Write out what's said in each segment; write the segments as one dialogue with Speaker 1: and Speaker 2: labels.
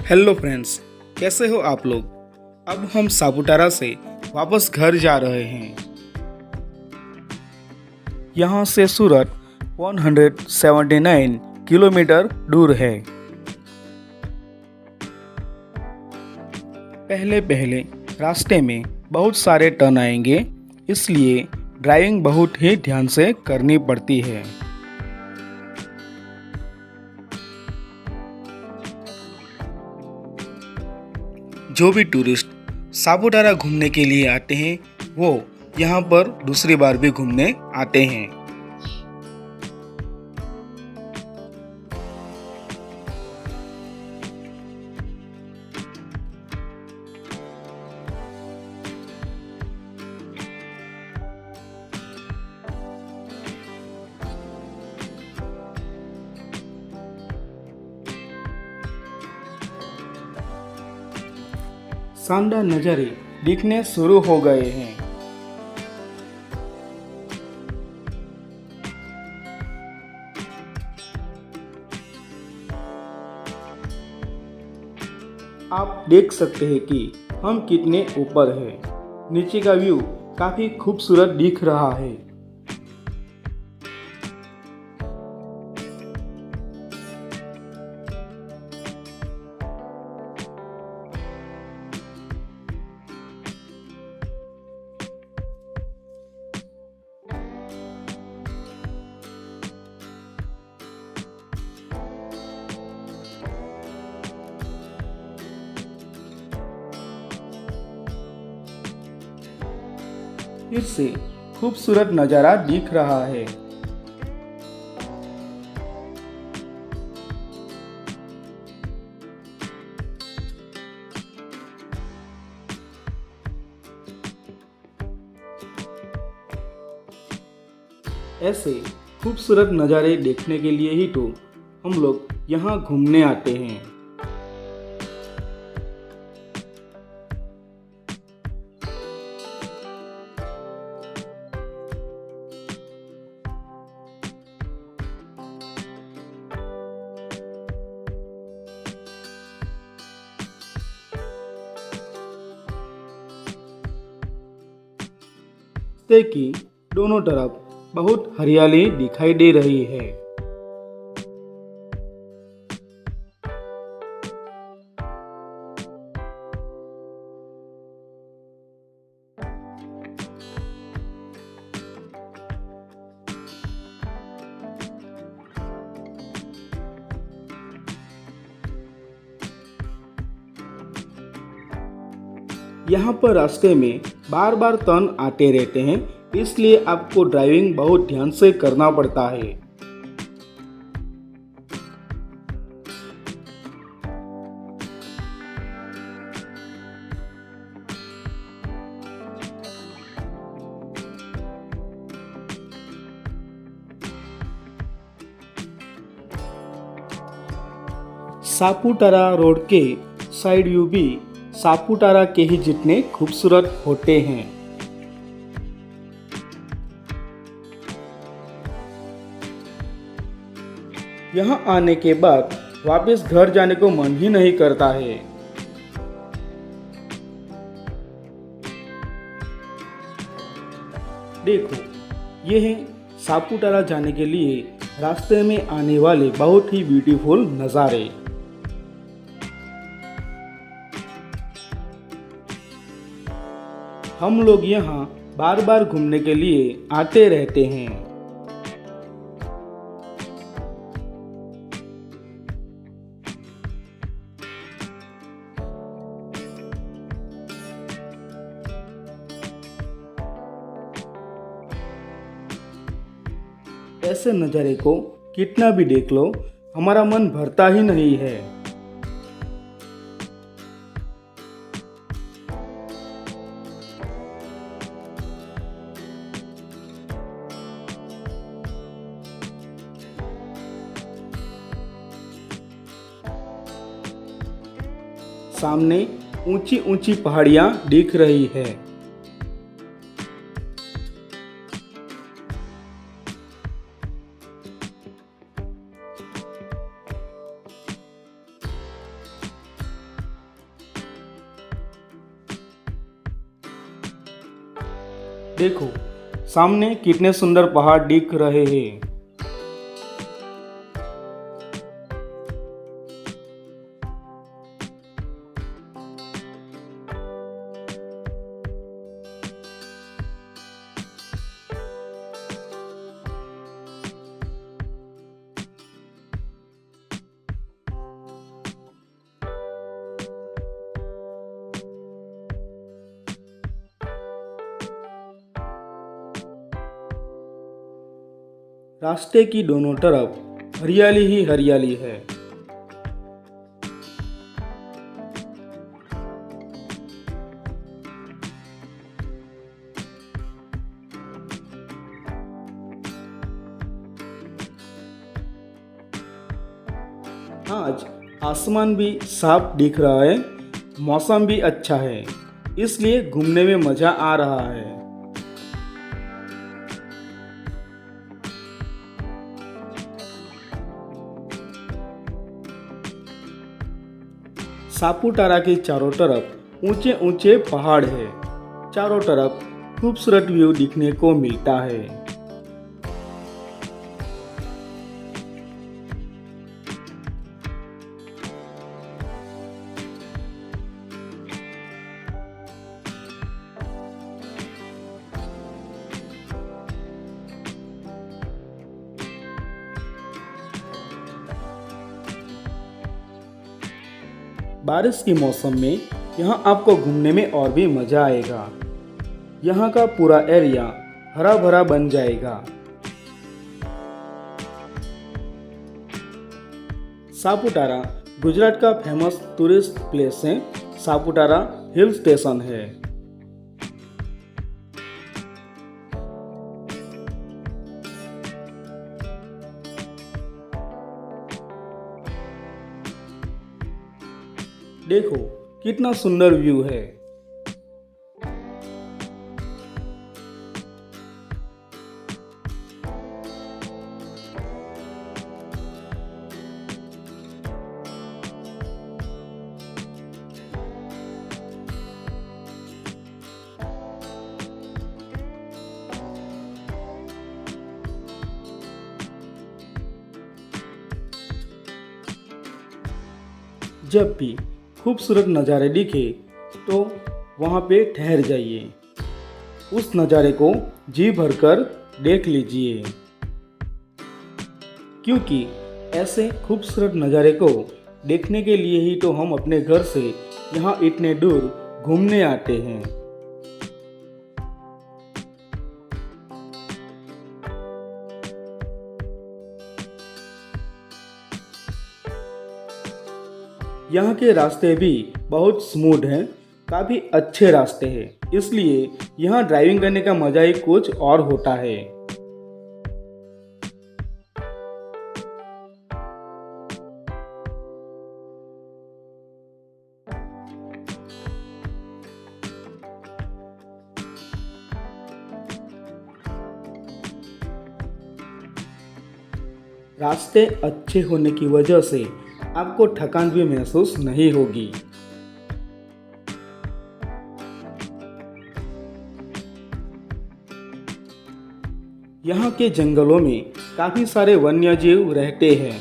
Speaker 1: Hello friends, कैसे हो आप लोग। अब हम सापुतारा से वापस घर जा रहे हैं। यहाँ से सूरत 179 किलोमीटर दूर है। पहले पहले रास्ते में बहुत सारे टर्न आएंगे, इसलिए ड्राइविंग बहुत ही ध्यान से करनी पड़ती है। जो भी टूरिस्ट सापुतारा घूमने के लिए आते हैं वो यहाँ पर दूसरी बार भी घूमने आते हैं। शानदार नज़ारे दिखने शुरू हो गए हैं। आप देख सकते हैं कि हम कितने ऊपर हैं। नीचे का व्यू काफी खूबसूरत दिख रहा है। फिर से खूबसूरत नज़ारा दिख रहा है। ऐसे खूबसूरत नज़ारे देखने के लिए ही तो हम लोग यहाँ घूमने आते हैं। रास्ते की दोनों तरफ बहुत हरियाली दिखाई दे रही है। यहाँ पर रास्ते में बार बार टर्न आते रहते हैं, इसलिए आपको ड्राइविंग बहुत ध्यान से करना पड़ता है। सापुतारा रोड के साइड व्यू भी सापुतारा के ही जितने खूबसूरत होते हैं। यहाँ आने के बाद वापस घर जाने को मन ही नहीं करता है। देखो, ये है सापुतारा जाने के लिए रास्ते में आने वाले बहुत ही ब्यूटीफुल नज़ारे। हम लोग यहाँ बार बार घूमने के लिए आते रहते हैं। ऐसे नज़ारे को कितना भी देख लो, हमारा मन भरता ही नहीं है। सामने ऊंची ऊंची पहाड़ियां दिख रही है। देखो सामने कितने सुंदर पहाड़ दिख रहे हैं। रास्ते की दोनों तरफ हरियाली ही हरियाली है। आज आसमान भी साफ दिख रहा है, मौसम भी अच्छा है, इसलिए घूमने में मजा आ रहा है। सापुतारा के चारों तरफ ऊंचे ऊंचे पहाड़ है। चारों तरफ खूबसूरत व्यू दिखने को मिलता है। बारिश के मौसम में यहाँ आपको घूमने में और भी मज़ा आएगा। यहाँ का पूरा एरिया हरा भरा बन जाएगा। सापुतारा गुजरात का फेमस टूरिस्ट प्लेस है। सापुतारा हिल स्टेशन है। देखो कितना सुंदर व्यू है। जब भी खूबसूरत नज़ारे दिखे तो वहाँ पे ठहर जाइए। उस नज़ारे को जी भरकर देख लीजिए, क्योंकि ऐसे खूबसूरत नज़ारे को देखने के लिए ही तो हम अपने घर से यहाँ इतने दूर घूमने आते हैं। यहाँ के रास्ते भी बहुत स्मूथ हैं, काफ़ी अच्छे रास्ते हैं, इसलिए यहाँ ड्राइविंग करने का मज़ा ही कुछ और होता है। रास्ते अच्छे होने की वजह से आपको थकान भी महसूस नहीं होगी। यहाँ के जंगलों में काफी सारे वन्यजीव रहते हैं।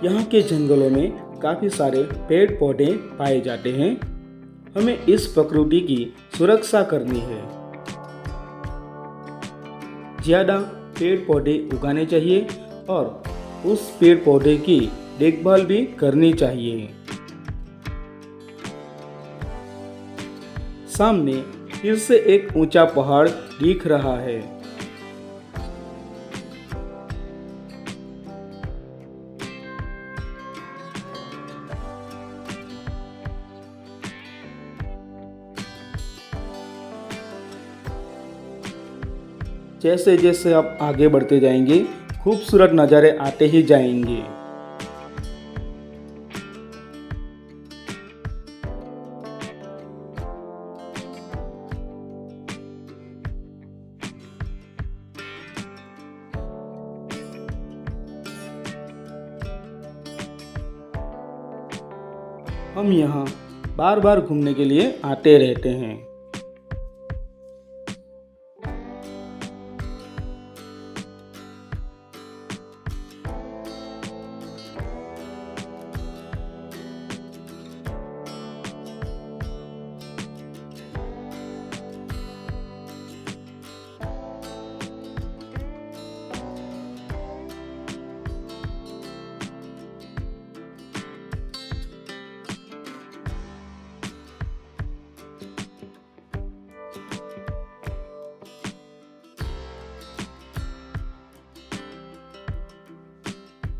Speaker 1: यहाँ के जंगलों में काफी सारे पेड़ पौधे पाए जाते हैं। हमें इस प्रकृति की सुरक्षा करनी है। ज़्यादा पेड़ पौधे उगाने चाहिए और उस पेड़ पौधे की देखभाल भी करनी चाहिए। सामने फिर से एक ऊंचा पहाड़ दिख रहा है। जैसे जैसे आप आगे बढ़ते जाएंगे खूबसूरत नज़ारे आते ही जाएंगे। हम यहाँ बार बार घूमने के लिए आते रहते हैं।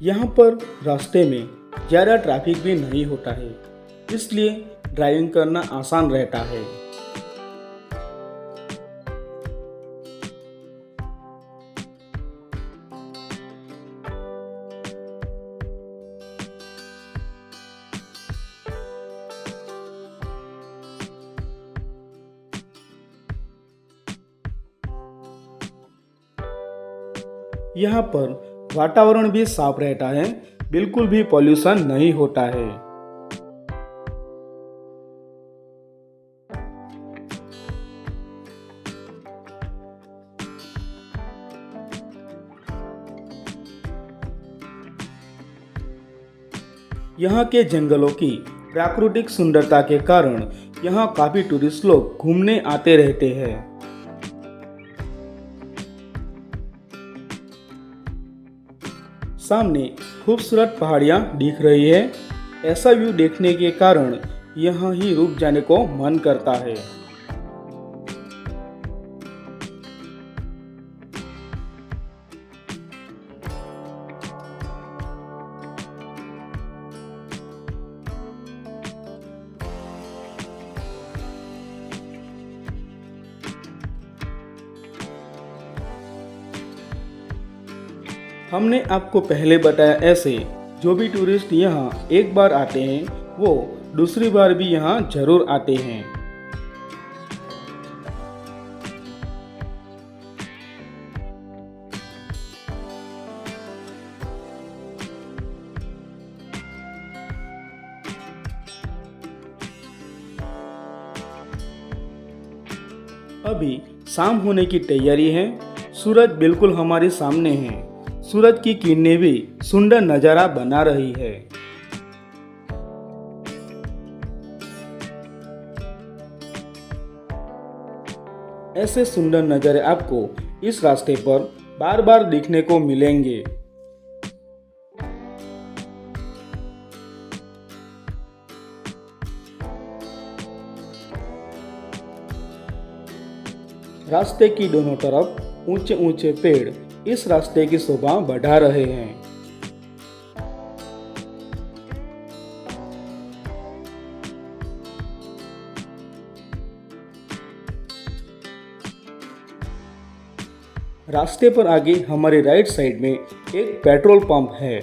Speaker 1: यहाँ पर रास्ते में ज़्यादा ट्रैफिक भी नहीं होता है, इसलिए ड्राइविंग करना आसान रहता है। यहाँ पर वातावरण भी साफ रहता है, बिल्कुल भी पॉल्यूशन नहीं होता है। यहाँ के जंगलों की प्राकृतिक सुंदरता के कारण यहाँ काफी टूरिस्ट लोग घूमने आते रहते हैं। सामने खूबसूरत पहाड़ियाँ दिख रही है। ऐसा व्यू देखने के कारण यहाँ ही रुक जाने को मन करता है। हमने आपको पहले बताया, ऐसे जो भी टूरिस्ट यहाँ एक बार आते हैं वो दूसरी बार भी यहाँ जरूर आते हैं। अभी शाम होने की तैयारी है। सूरज बिल्कुल हमारे सामने है। सूरज की किरणें भी सुंदर नजारा बना रही है। ऐसे सुंदर नजारे आपको इस रास्ते पर बार बार देखने को मिलेंगे। रास्ते की दोनों तरफ ऊंचे ऊंचे पेड़ इस रास्ते की शोभा बढ़ा रहे हैं। रास्ते पर आगे हमारे राइट साइड में एक पेट्रोल पंप है।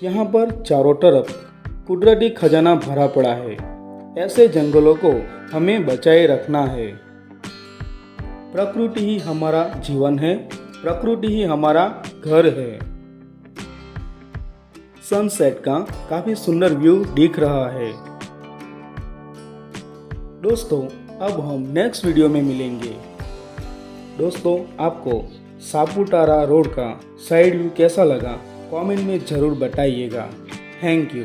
Speaker 1: यहाँ पर चारों तरफ कुदरती खजाना भरा पड़ा है। ऐसे जंगलों को हमें बचाए रखना है। प्रकृति ही हमारा जीवन है, प्रकृति ही हमारा घर है। सनसेट का काफी सुंदर व्यू दिख रहा है। दोस्तों, अब हम नेक्स्ट वीडियो में मिलेंगे। दोस्तों, आपको सापुतारा रोड का साइड व्यू कैसा लगा कमेंट में ज़रूर बताइएगा। Thank you.